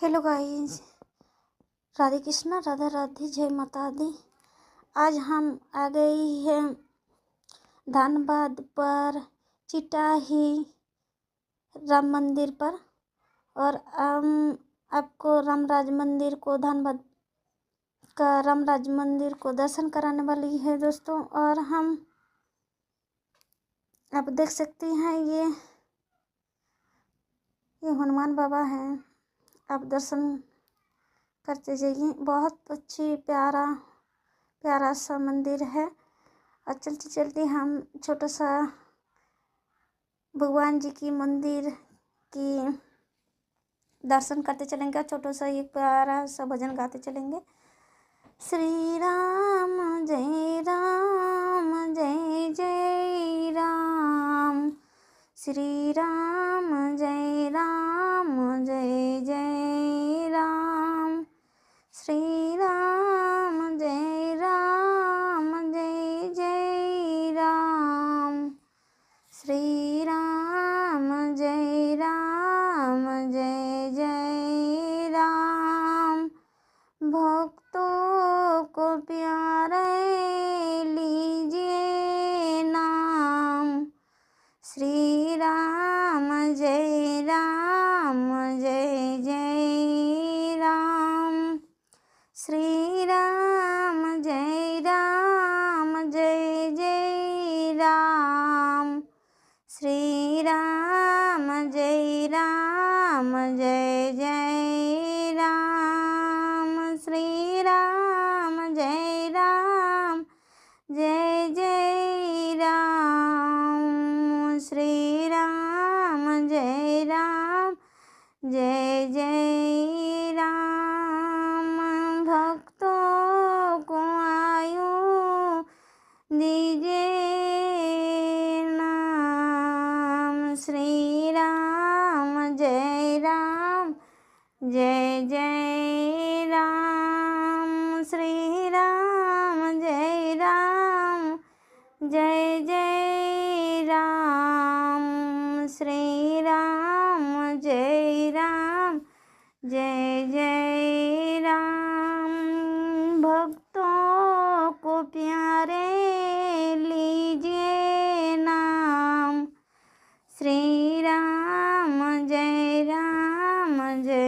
Hello guys, Radhe Krishna, Radha Radhe, जय माता दी। आज हम आ गई हैं धनबाद पर चिटाही राम मंदिर पर, और आपको रामराज मंदिर को, धनबाद का रामराज मंदिर को दर्शन कराने वाली है दोस्तों। और हम आप देख सकती हैं ये हनुमान बाबा हैं। आप दर्शन करते जाइए। बहुत अच्छी प्यारा सा मंदिर है। और चलते चलते हम छोटा सा भगवान जी की मंदिर की दर्शन करते चलेंगे। छोटा सा एक प्यारा सा भजन गाते चलेंगे। श्री राम जय राम, जय जय राम। श्री राम जय राम, जय जय राम। श्री राम जय राम, जय जय राम। श्री राम जय राम, जय जय राम। भक्तों को प्यारे लीजिए नाम। श्री राम जय राम, जय जय राम। श्री राम जय राम, जय जय राम। श्री राम जय राम, जय जय राम। श्री राम जय राम, जय जय राम। श्री राम जय राम, जय जय राम। भक्तों को आयु दीजिए नाम। श्री राम जय राम, जय जय राम। श्री राम जय राम, जय जय राम। श्री राम जय राम, जय जय राम। भक्तों को प्यारे लीजिए नाम। श्री राम जय राम, जय